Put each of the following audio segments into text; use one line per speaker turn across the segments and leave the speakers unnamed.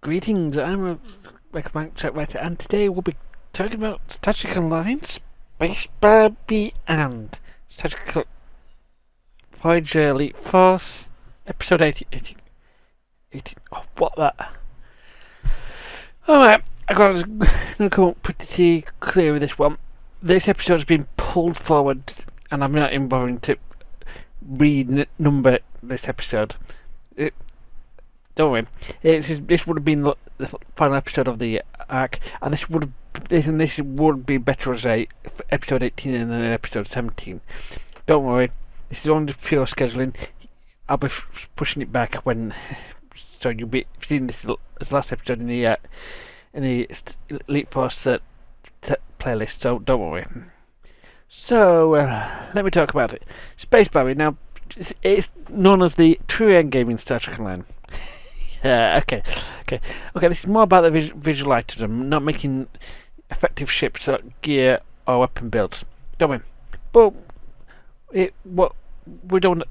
Greetings, I'm a recommend chat writer, and today we'll be talking about Static Online, Space Barbie, and Static Voyager Elite Force, episode 18. Oh, what that? Alright, I'm gonna come up pretty clear with this one. This episode has been pulled forward, and I'm not even bothering to renumber this episode. Don't worry. This would have been the final episode of the arc, and this would be better as a episode 18 than an episode 17. Don't worry. This is only pure scheduling. I'll be pushing it back when, so you'll be seeing this as last episode in the Elite Force playlist. So don't worry. So let me talk about it. Space Barbie. Now it's known as the true endgame in Star Trek Online. Okay. This is more about the visual items, not making effective ships, or gear, or weapon builds. Don't we? But we don't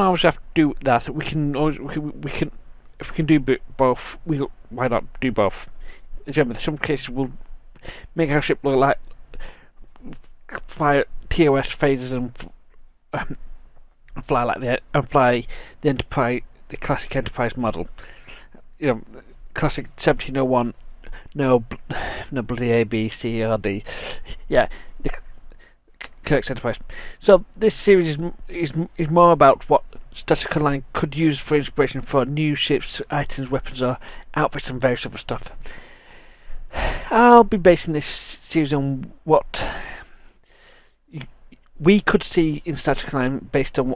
always have to do that. We can if we can do both. Why not do both? Remember, in some cases we'll make our ship look like fly TOS phases and fly like the Enterprise, the classic Enterprise model. You know, classic 1701, no bloody A, B, C, or D. Yeah, the Kirk's Enterprise. So this series is more about what Static Online could use for inspiration for new ships, items, weapons, or outfits, and various other stuff. I'll be basing this series on what we could see in Static Online based on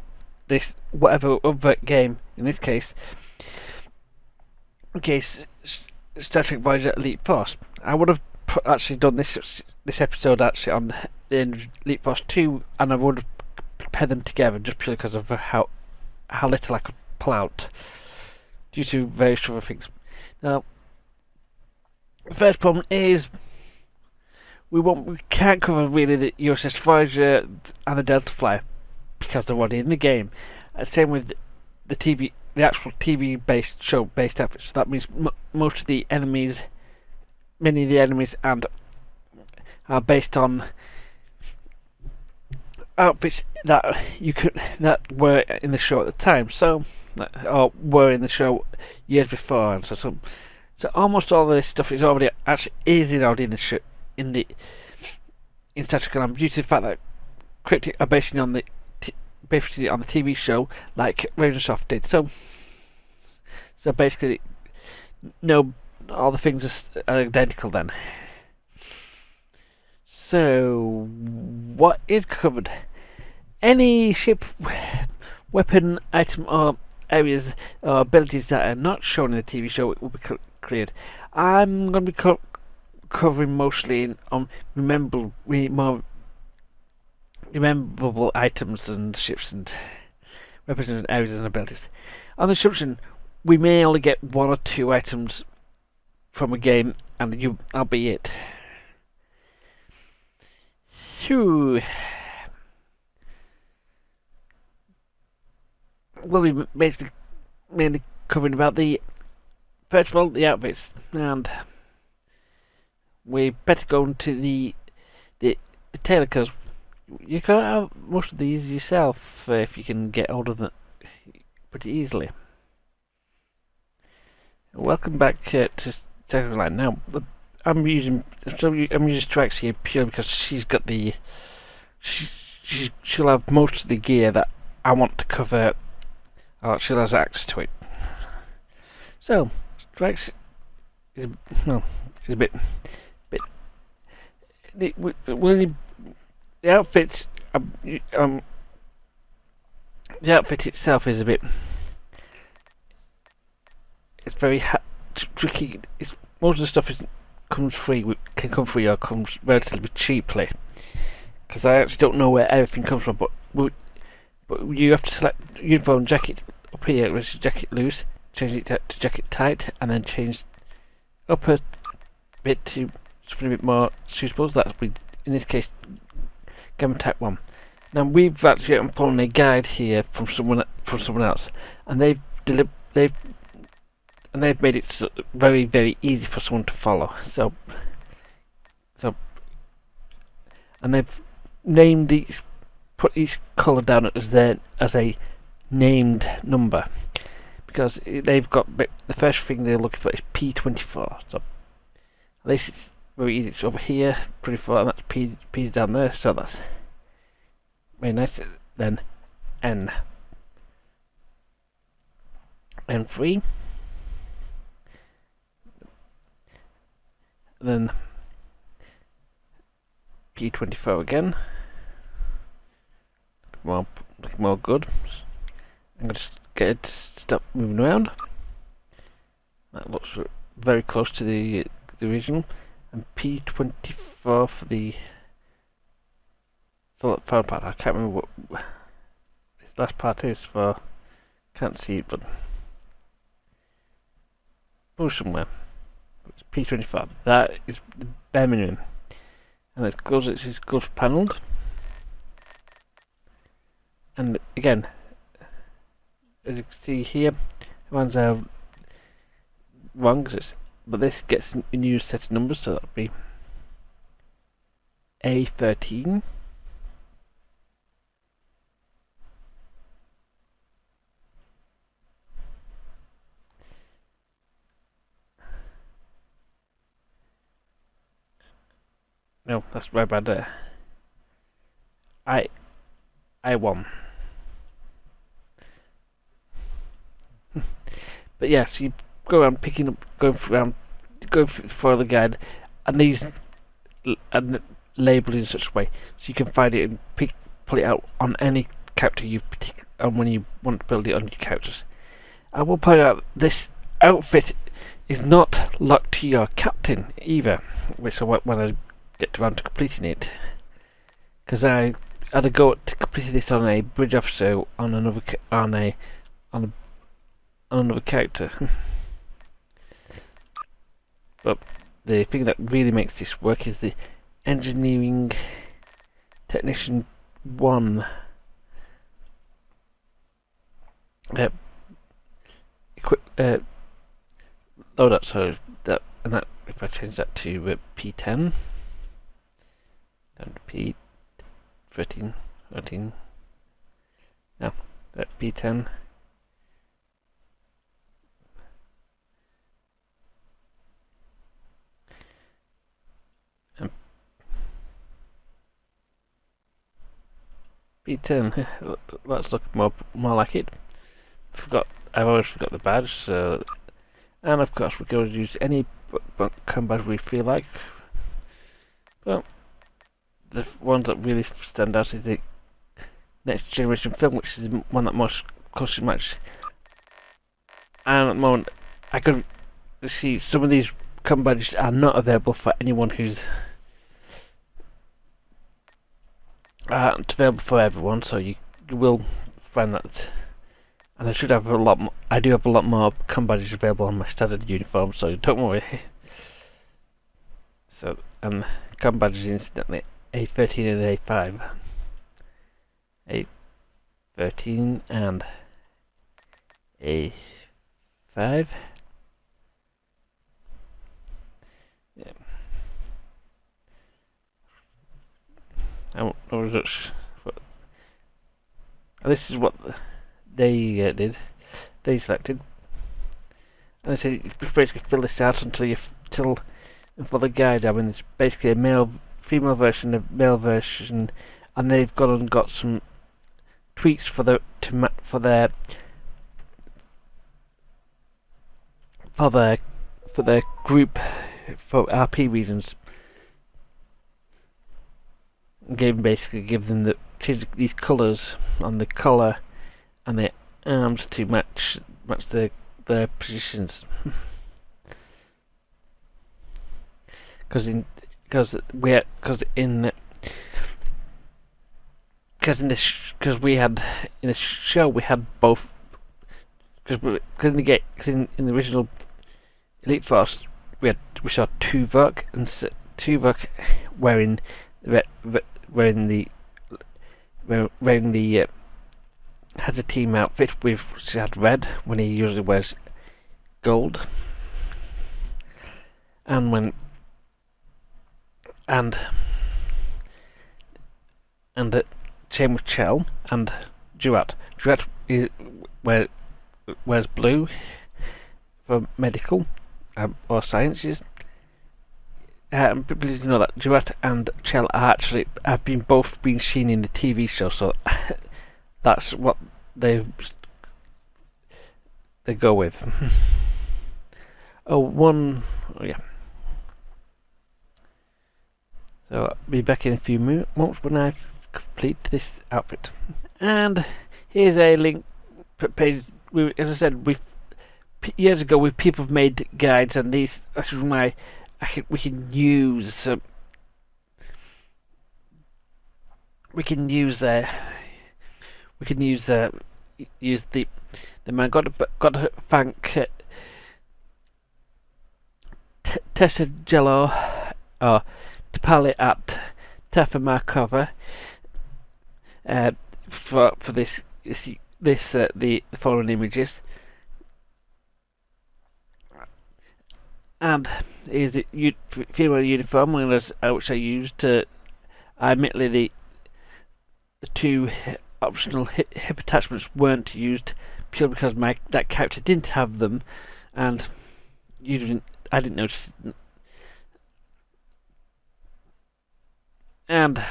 whatever other game, in this case, Star Trek Voyager Elite Force. I would have actually done this episode actually on the Elite Force 2, and I would have paired them together just purely because of how little I could pull out due to various other things. Now, the first problem is we can't cover really the USS Voyager and the Delta Flyer because they're already in the game. Same with the actual TV-based show-based outfits. So that means most of the enemies, many of the enemies, are based on outfits that were in the show at the time. So, or were in the show years before, and so almost all of this stuff is already in the show in Star Trek Online due to the fact that critics are based on the TV show, like Soft did. So basically, no, all the things are identical then. So, what is covered? Any ship, weapon, item, or areas or abilities that are not shown in the TV show will be cleared. I'm going to be covering mostly on more rememberable items and ships and weapons and areas and abilities. On the assumption we may only get one or two items from a game, and that'll be it. Phew. We'll be basically mainly covering about first of all the outfits, and we better go into the tailor, because you can have most of these yourself if you can get hold of them pretty easily. Welcome back to Static Online. Now I'm using Strikes here purely because she's got she'll have most of the gear that I want to cover. Or she'll have access to it. So Strikes is a bit. The outfit, the outfit itself is a bit. It's very tricky. Most of the stuff can come free or comes relatively cheaply. Because I actually don't know where everything comes from. But you have to select uniform jacket up here, which is jacket loose. Change it to jacket tight, and then change up a bit to something a bit more suitable. So that's in this case Gamma Type 1. Now we've actually found a guide here from someone else, and they've and they've made it very, very easy for someone to follow. So, and they've named these, put each colour down as a named number, because they've got the first thing they're looking for is P24. So this is very easy. It's over here, 24, and that's P down there. So that's very nice. Then N3, then P24 again. Looking more good. I'm going to get it to stop moving around. That looks very close to the original. And P24 for the final part. I can't remember what this last part is for. Can't see it, but somewhere. It's P24. That is the bare minimum. And it's gloves panelled. And again, as you can see here, the ones are wrong, but this gets a new set of numbers, so that would be A13. No, that's right bad there. I1. But yeah, so you go around picking up, going for the guide, and these and labelled in such a way so you can find it and pull it out on any character and when you want to build it on your characters. I will point out this outfit is not locked to your captain either, which I want when I get around to completing it, because I had a go to complete this on a bridge officer on another character. But the thing that really makes this work is the engineering technician 1 loadout. So that if I change that to P10 down to P13, now that P10. P10. Let's look more like it. I've always forgot the badge. So, and of course we can use any cam badge we feel like. But the ones that really stand out is the Next Generation film, which is the one that most closely matches. And at the moment, I can see some of these cam badges are not available for anyone who's aren't available for everyone, so you will find that. And I should have a lot more. I do have a lot more cam badges available on my standard uniform, so don't worry. So, cam badges instantly A13 and A5. A13 and A5. Yeah. This is what they did. They selected, and they said you basically fill this out until for the guide. I mean, it's basically a female version, a male version, and they've gone and got some tweaks for their group for RP reasons. Basically give them change these colours on the collar and the arms to match their positions. Because in the show we had both. Because in the original Elite Force we saw Tuvok and Tuvok wearing has a team outfit with, she had red when he usually wears gold, and the same with Chell and Duat. Duat wears blue for medical or sciences. People didn't know that Duat and Chell have both been seen in the TV show, so that's what they go with. Oh yeah. So I'll be back in a few moments when I complete this outfit. And here's a link page. As I said, years ago, people have made guides, and these. That's why we can use. Use the man. Got to thank Tessa Jello or Tapali at Tafa Markova for the following images. And here's the female uniform, which I used. Admittedly, the two optional hip attachments weren't used purely because that character didn't have them, and I didn't notice. And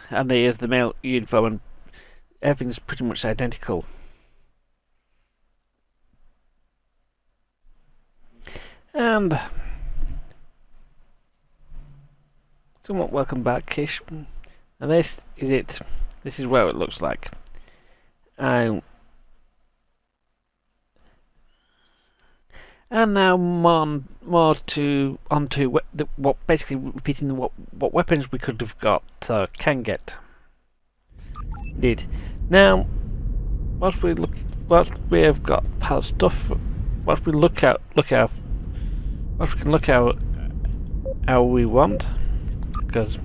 there's the male uniform, and everything's pretty much identical. And somewhat welcome back-ish. And this is it. This is what it looks like. And now onto what basically repeating what weapons we could have got can get. Indeed. Now, whilst we have got pal stuff, whilst we look out how we want, because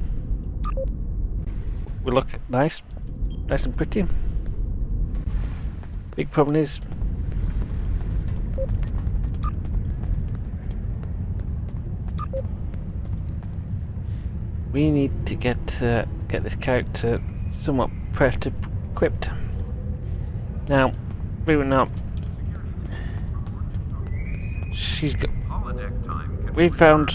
we look nice and pretty. Big problem is we need to get this character somewhat prepped, equipped. Now, believe it or not, we found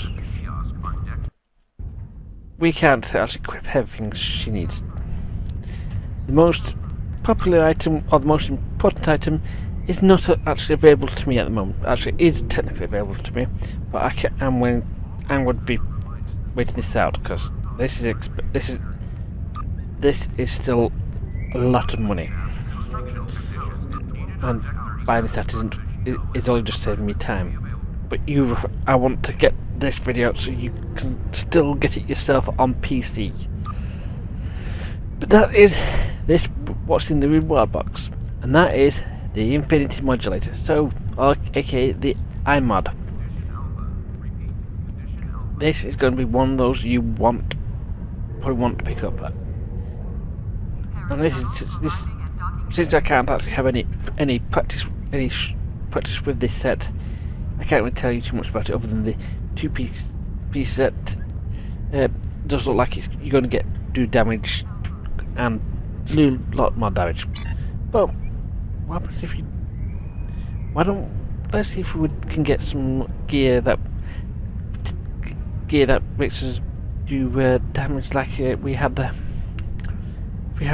we can't actually equip everything she needs. The most popular item, or the most important item, is not actually available to me at the moment. Actually, it is technically available to me, but I would be waiting this out, because this is still a lot of money, and buying this out is only just saving me time. But I want to get this video out so you can still get it yourself on PC. But that is what's in the reward box, and that is the Infinity Modulator, so aka the iMod. This is going to be one of those you probably want to pick up. And this since I can't actually have any practice with this set, I can't really tell you too much about it other than the two-piece set does look like you're going to do damage and do a lot more damage. But what happens if you? Let's see if we can get some gear that makes us do damage like we have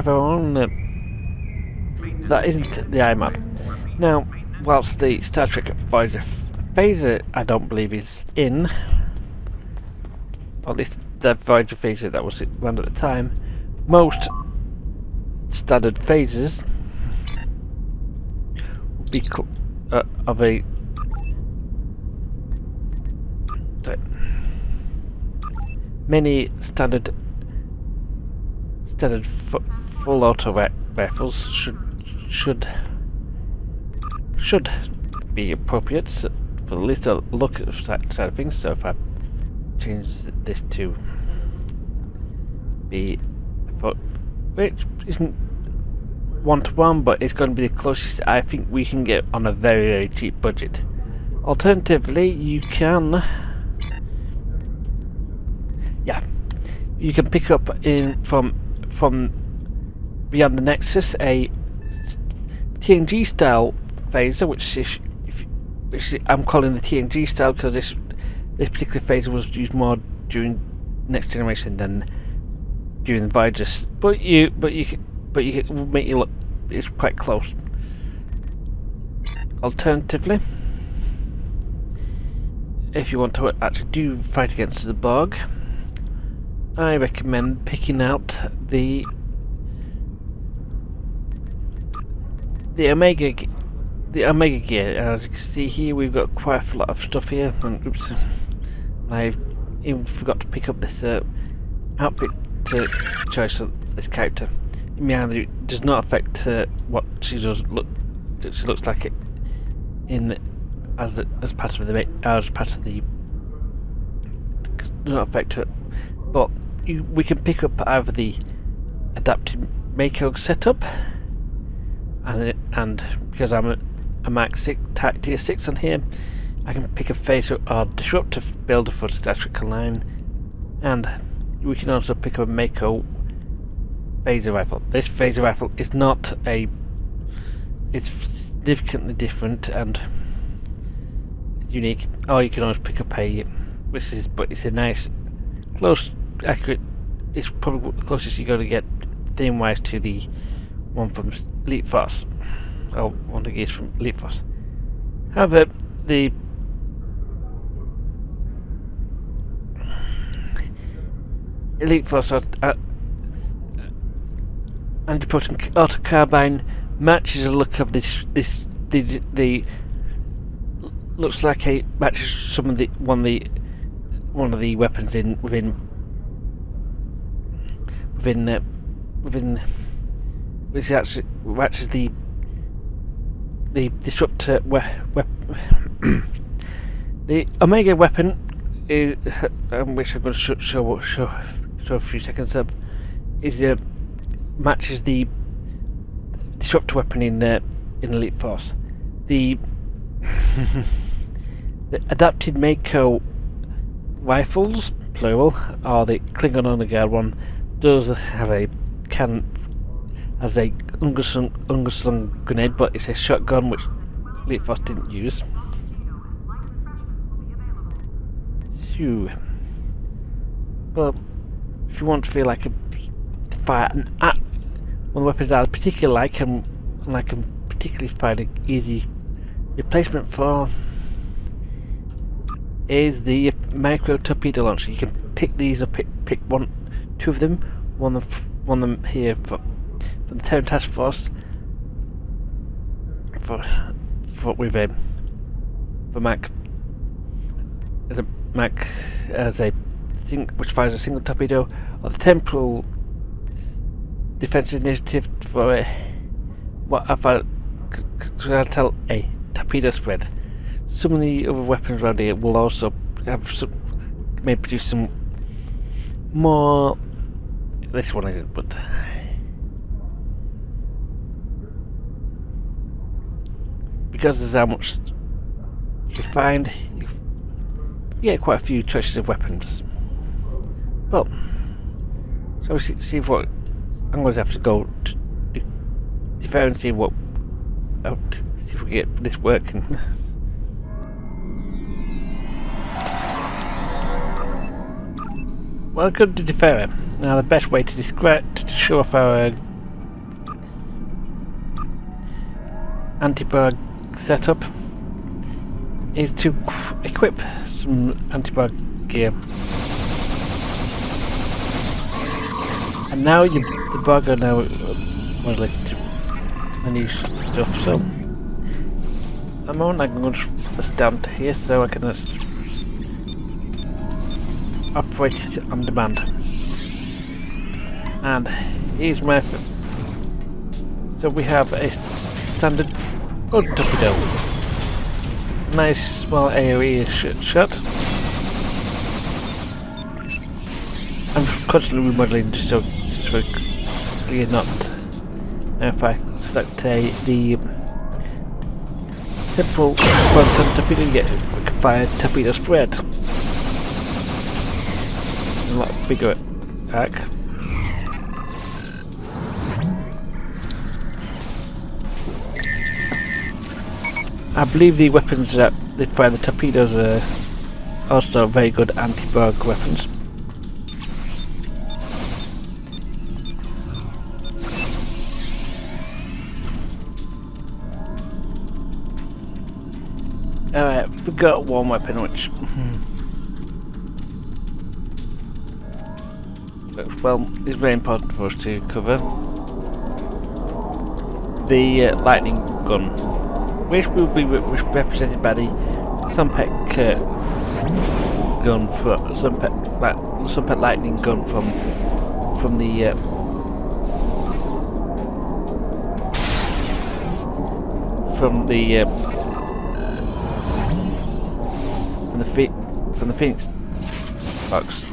our own. That isn't the iMod. Now, whilst the Star Trek Voyager phaser I don't believe is in, or at least the Voyager phaser that was around at the time, most standard phasers would be of a many standard full auto rifles should be appropriate for the least look side of things. So if I change this to be, which isn't 1-to-1, but it's going to be the closest I think we can get on a very, very cheap budget. Alternatively, you can pick up from beyond the Nexus a TNG style phaser, which I'm calling the TNG style because this particular phaser was used more during Next Generation than during the Voyagers. But you can make it look, it's quite close. Alternatively, if you want to actually do fight against the Borg, I recommend picking out the Omega gear. As you can see here, we've got quite a lot of stuff here. And, oops, I even forgot to pick up this outfit choice of this character. It does not affect what she does look. She looks like it as part of the does not affect her, but we can pick up either the adapted Mako setup, and because I'm a Max 6 tier 6 on here, I can pick a phaser or disruptive builder for the electrical line, and we can also pick up a Mako phaser rifle. This phaser rifle is not it's significantly different and unique. Or you can always pick up but it's a nice, close, accurate. It's probably the closest you're going to get theme-wise to the one from Elite Force, or one of the gears from Elite Force. However, the Elite Force anti-proton auto carbine matches the look of the looks like it matches some of one of the weapons within which actually matches the disruptor the Omega weapon is, which I'm going to show a few seconds up, is matches the disruptor weapon in Elite Force. The the adapted Mako rifles, plural, or the Klingon Onagard one, does have a unguslung grenade, but it's a shotgun which Elite Force didn't use. But if you want to feel like a fire one of the weapons I particularly like and I can particularly find an easy replacement for is the micro torpedo launcher. You can pick these or pick two of them. One of them here for the Terran Task Force for Mac as a thing which fires a single torpedo, or the Temporal Defense Initiative for what I tell a torpedo spread. Some of the other weapons around here will also have may produce some more. This one isn't, but because there's how much you find, you get quite a few choices of weapons. Well, so we see what I'm going to have to go to defer and see what see if we get this working. Welcome to Deferrer. Now the best way to show off our anti-bug setup is to equip some anti-bug gear. And now the bug are now modeling to the new stuff, so at the moment I'm going to put this down to here so I can operate it on demand. And here's my so we have a standard torpedo, nice small AOE shot. I'm constantly remodeling just so we're not. Now if I select the simple front-end torpedo, you get quick fire torpedo spread. A lot bigger arc. I believe the weapons that they fire the torpedoes are also very good anti-bug weapons. Alright, we got one weapon which well, is very important for us to cover. The lightning gun, which will be represented by the Sumpec gun for Sumpec lightning gun from the Phoenix box.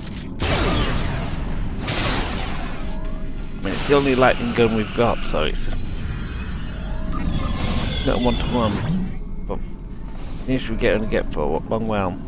I mean, it's the only lightning gun we've got, so it's not one-to-one. But the issue we only get for a long while.